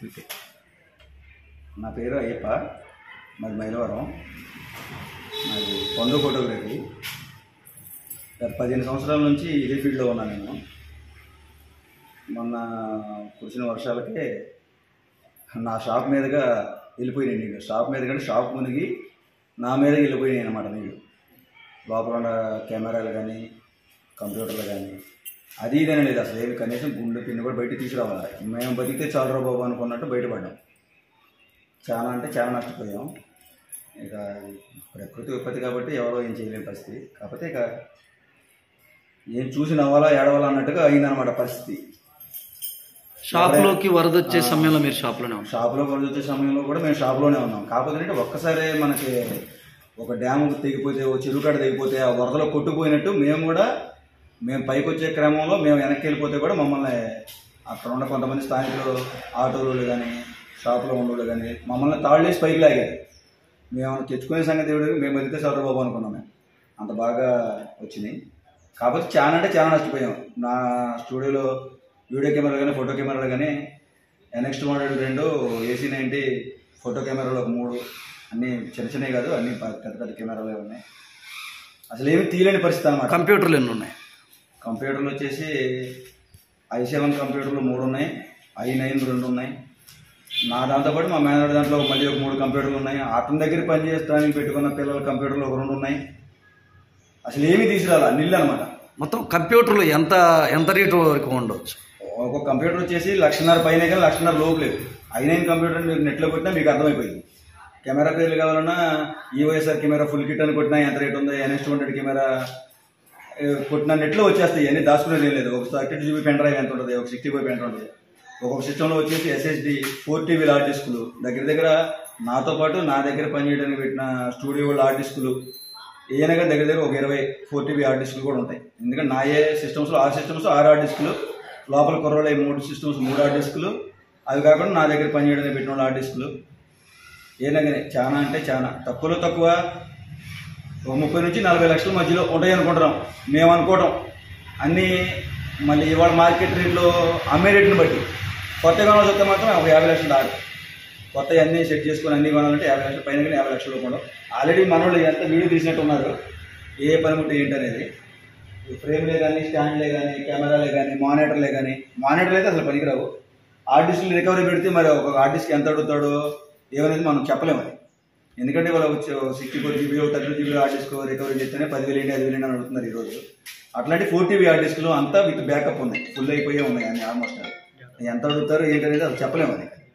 Okay. నా పేరు అయ్యప్ప, మాది మైలవరం. నాది పొందు ఫోటోగ్రఫీ. గత 15 సంవత్సరాల నుంచి ఇదే ఫీల్డ్లో ఉన్నాను నేను. మొన్న కురిసిన వర్షాలకే నా షాప్ మీదుగా వెళ్ళిపోయినాయి నీళ్ళు. షాప్ మీద కంటే షాప్ మునిగి నా మీదకి వెళ్ళిపోయినాయి అన్నమాట నీళ్ళు. లోపల ఉన్న కెమెరాలు కానీ కంప్యూటర్లు కానీ అది ఇదేనే లేదు అసలు. ఏమి కనీసం గుండె పిన్ని కూడా బయటకు తీసుకురావాలి. మేము బతికితే చాలరా బాబు అనుకున్నట్టు బయటపడ్డాం. చాలా అంటే చాలా నష్టపోయాం. ఇక ప్రకృతి విపత్తి కాబట్టి ఎవరో ఏం చేయలేని పరిస్థితి. కాకపోతే ఇక ఏం చూసి నవ్వాలా ఏడవాలా అన్నట్టుగా అయిందనమాట పరిస్థితి. షాప్లోకి వరద వచ్చే సమయంలో మీరు షాప్లోనే ఉన్నాం. షాప్లో వరద వచ్చే సమయంలో కూడా మేము షాప్లోనే ఉన్నాం. కాకపోతే అంటే ఒక్కసారి మనకి ఒక డ్యాము తెగిపోతే, ఓ చెరువుకాడ తెగిపోతే ఆ వరదలో కొట్టుకుపోయినట్టు మేము పైకి వచ్చే క్రమంలో మేము వెనక్కి వెళ్ళిపోతే కూడా మమ్మల్ని అక్కడ ఉన్న కొంతమంది స్థానికులు, ఆటోలు కానీ షాపులో ఉండేవాళ్ళు కానీ మమ్మల్ని తాళ్ళేసి పైకి లాగారు. మేము తెచ్చుకునే సంగతి దేవుడు మేము వెళ్తే చంద్రబాబు అనుకున్నాం. మేము అంత బాగా వచ్చినాయి. కాకపోతే చాలా అంటే చాలా నష్టపోయాం. నా స్టూడియోలో వీడియో కెమెరాలు కానీ ఫోటో కెమెరాలు కానీ NX 200 AC90 ఫోటో కెమెరాలు ఒక 3 అన్నీ చిన్న చిన్నవి కాదు, అన్నీ పెద్ద పెద్ద కెమెరాలే ఉన్నాయి. అసలు ఏమి తీయలేని పరిస్థితి అన్నమాట. కంప్యూటర్లు ఎన్ని ఉన్నాయి? కంప్యూటర్లు వచ్చేసి i7 కంప్యూటర్లు 3 ఉన్నాయి, i9 2 ఉన్నాయి. నా దాంతోపాటు మా మేనేజర్ దాంట్లో మళ్ళీ ఒక 3 కంప్యూటర్లు ఉన్నాయి. అతని దగ్గర పనిచేస్తానికి పెట్టుకున్న పిల్లల కంప్యూటర్లు ఒక 2 ఉన్నాయి. అసలు ఏమీ తీసుకురాలా, నిల్లు అనమాట. మొత్తం కంప్యూటర్లు ఎంత రేటు వరకు ఉండవచ్చు? ఒక కంప్యూటర్ వచ్చేసి 1,50,000 పైన కానీ 1,50,000 లోపు లేదు. i9 కంప్యూటర్ మీరు నెట్లో కొట్టినా మీకు అర్థమైపోయింది. కెమెరా పేర్లు కావాలన్నా EOSR కెమెరా ఫుల్ కిట్ అని కొట్టినా ఎంత రేట్ ఉంది, NX 200 కెమెరా కొట్టిన నెట్లో వచ్చేస్తాయి. అన్నీ దాచుకునేది ఏం లేదు. ఒక 32GB పెన్ డ్రైవ్ ఎంత ఉంటుంది, ఒక 65 పెన్ డ్రైవ్ ఉంటుంది. ఒక్కొక్క సిస్టంలో వచ్చేసి SSD 4TB హార్డ్ డిస్కులు దగ్గర నాతో పాటు నా దగ్గర పనిచేయడానికి పెట్టిన స్టూడియో హార్డ్ డిస్కులు ఏదైనా దగ్గర ఒక 20 4TB హార్డ్ డిస్కులు కూడా ఉంటాయి. ఎందుకంటే నా సిస్టమ్స్లో 6 సిస్టమ్స్ 6 హార్డ్ డిస్కులు, లోపల కుర్రోళ్ళ 3 సిస్టమ్స్ 3 హార్డ్ డిస్కులు, అవి కాకుండా నా దగ్గర పనిచేయడానికి పెట్టిన హార్డ్ డిస్కులు ఏదైనా చాలా అంటే చాలా తక్కువలో తక్కువ 30 నుంచి 40 లక్షల మధ్యలో ఉంటాయి అనుకుంటున్నాం మేము అనుకోవడం. అన్నీ మళ్ళీ ఇవాళ మార్కెట్ రేట్లో అమ్మే రేటుని బట్టి కొత్తగా చూస్తే మాత్రం ఒక 50 లక్షలు దాటి కొత్త అన్నీ సెట్ చేసుకుని అన్నీ కొనాలంటే 50 లక్షల పైన కానీ 50 లక్షలు కూడా ఆల్రెడీ మనోళ్ళు ఎంత వీడియో తీసినట్టు ఉన్నారు. ఏ పనిముట్టు ఏంటనేది ఫ్రేమ్లే కానీ స్టాండ్లే కానీ కెమెరాలే కానీ మానిటర్లే అయితే అసలు పనికిరావు. హార్డ్ డిస్క్లు రికవరీ పెడితే మరి ఒక హార్డ్ డిస్క్ ఎంత అడుగుతాడో ఏమనేది మనం చెప్పలేము. ఎందుకంటే వాళ్ళు 64GB 32GB hard disk recovery చేస్తేనే 10,000 5,000 అని అడుగుతున్నారు ఈరోజు. అట్లాంటి 4TB హార్డ్ డిస్క్లు అంతా విత్ బ్యాకప్ ఉన్నాయి, ఫుల్ అయిపోయే ఉన్నాయి అన్ని ఆల్మోస్ట్. ఎంత అడుగుతారో ఏంటనేది అది చెప్పలేము. అది